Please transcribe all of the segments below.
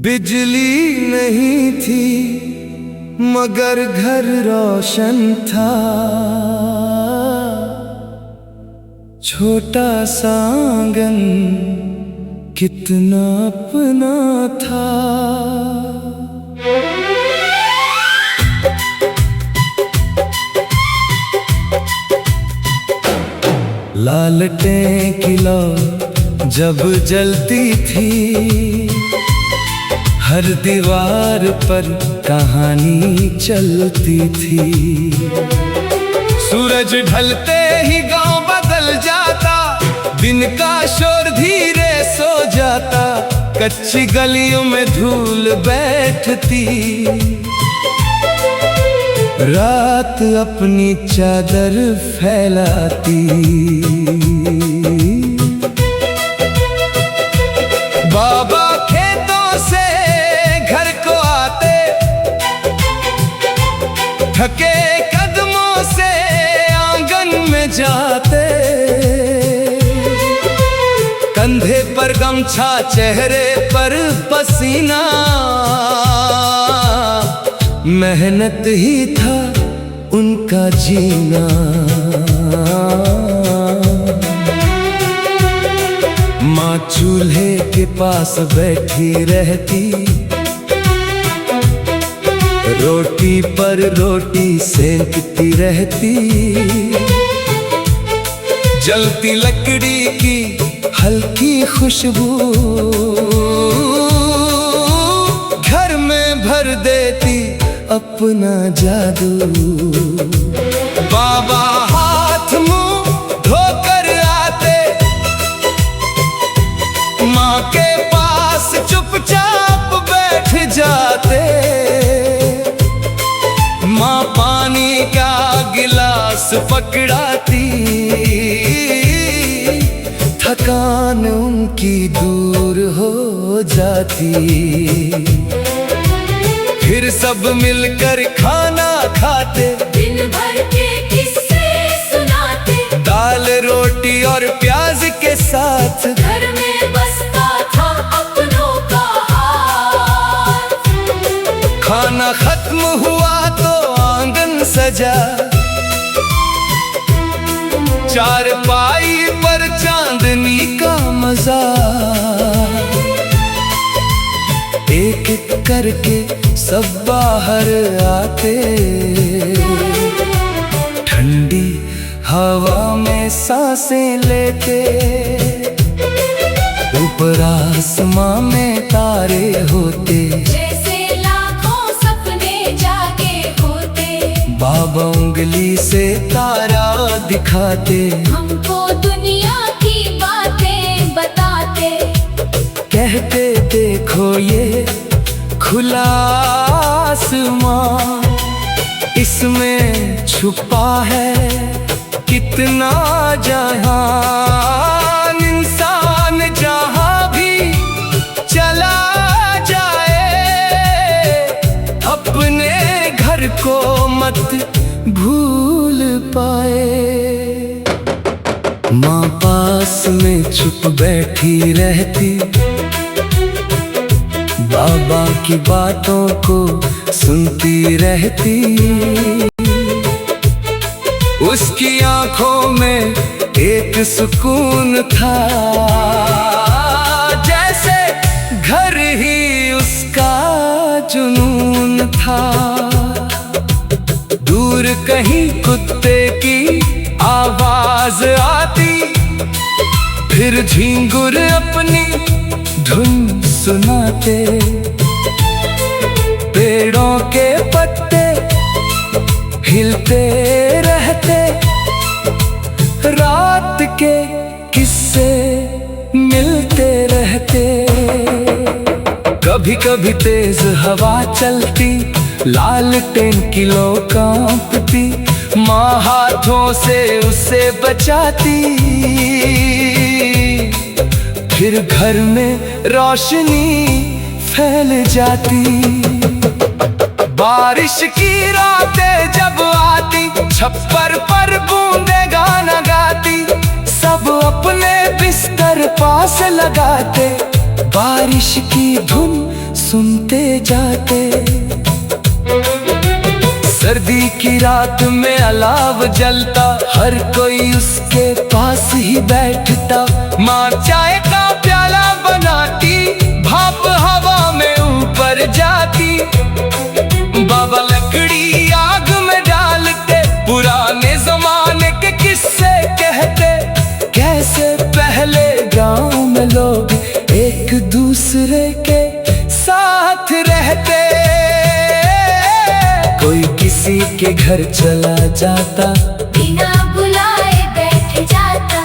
बिजली नहीं थी मगर घर रोशन था, छोटा सा आंगन कितना अपना था। लालटें की लौ जब जलती थी, हर दीवार पर कहानी चलती थी। सूरज ढलते ही गांव बदल जाता, दिन का शोर धीरे सो जाता, कच्ची गलियों में धूल बैठती, रात अपनी चादर फैलाती। बाबा थके कदमों से आंगन में जाते, कंधे पर गमछा चेहरे पर पसीना, मेहनत ही था उनका जीना। माँ चूल्हे के पास बैठी रहती, रोटी पर रोटी सेंकती रहती, जलती लकड़ी की हल्की खुशबू घर में भर देती अपना जादू। बाबा हाथ मुंह धोकर आते, माँ के पास चुपचाप बैठ जाते, माँ पानी का गिलास पकड़ाती, थकान उनकी दूर हो जाती। फिर सब मिलकर खाना खाते, दिन भर के किस्से सुनाते, दाल रोटी और प्याज के साथ घर में बसता था अपनों का हाथ। खाना खत्म हुआ तो आंगन सजा, चारपाई पर चांदनी का मजा, एक एक करके सब बाहर आते, ठंडी हवा में सांसें लेते, ऊपर आसमां में तारे होते, जैसे लाखों सपने जागे होते। बाबा उंगली से तारा दिखाते, हमको दुनिया की बातें बताते, कहते देखो ये खुला आसमां, इसमें छुपा है कितना जहान। इंसान जहां भी चला जाए, अपने घर को मत भूल पाए। माँ पास में छुप बैठी रहती, बाबा की बातों को सुनती रहती, उसकी आंखों में एक सुकून था, जैसे घर ही उसका जुनून था। दूर कहीं कुत्ते की आवाज आती, फिर झिंगुर अपनी धुन सुनाते, पेड़ों के पत्ते हिलते रहते, रात के किस्से मिलते रहते। कभी कभी तेज हवा चलती, लालटेन की लौ कांपती, माँ हाथों से उसे बचाती, फिर घर में रोशनी फैल जाती। बारिश की रातें जब आती, छप्पर पर बूंदे गाना गाती, सब अपने बिस्तर पास लगाते, बारिश की धुन सुनते जाते। सर्दी की रात में अलाव जलता, हर कोई उसके पास ही बैठता। माँ चाय का प्याला बनाती, भाप हवा में ऊपर जाती। बाबा लकड़ी आग में डालते, पुराने जमाने के किस्से कहते, कैसे पहले गांव में लोग एक दूसरे के साथ रहते। कोई किसी के घर चला जाता, बिना बुलाए बैठ जाता,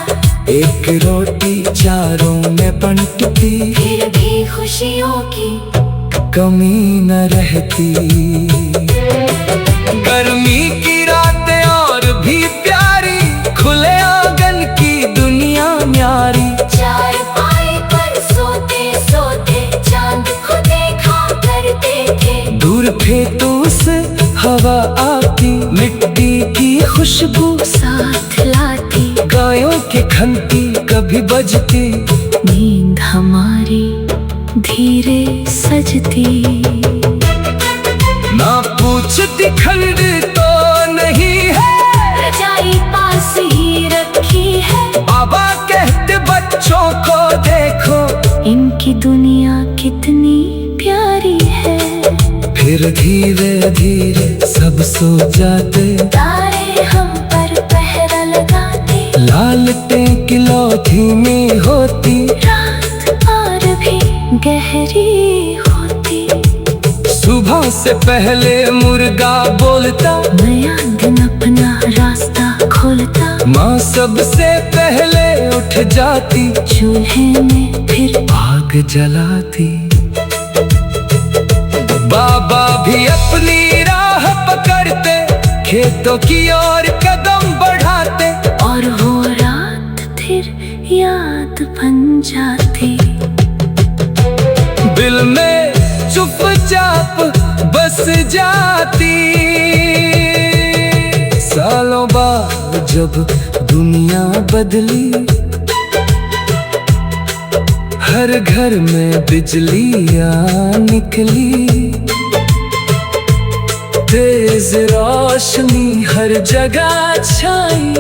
एक रोटी चारों में बंटती, फिर भी खुशियों की कमी न रहती। गर्मी की रातें और भी प्यारी, खुले आंगन की दुनिया न्यारी। चार पाए पर सोते सोते चांद को देखा करते थे। दूर खेतों से हवा आती, मिट्टी की खुशबू साथ लाती, गायों की घंटी कभी बजती, नींद हमारी धीरे सजती। ना पूछती खंड तो नहीं है, रजाई पास ही रखी है। बाबा कहते बच्चों को देखो, इनकी दुनिया कितनी प्यारी है। फिर धीरे धीरे सब सो जाते, तारे हम पर पहरा लगाते, लालटें की लौ धीमी होती, रात और भी गहरी होती। सुबह से पहले मुर्गा बोलता, नया दिन अपना रास्ता खोलता, माँ सबसे पहले उठ जाती, चूल्हे में फिर आग जलाती। बाबा भी अपनी राह पकड़ते, खेतों की ओर कदम बढ़ाते, और वो रात फिर याद बन जाती। दिल में चुपचाप बस जाती। सालों बाद जब दुनिया बदली, हर घर में बिजलियां निकली, तेज रोशनी हर जगह छाई।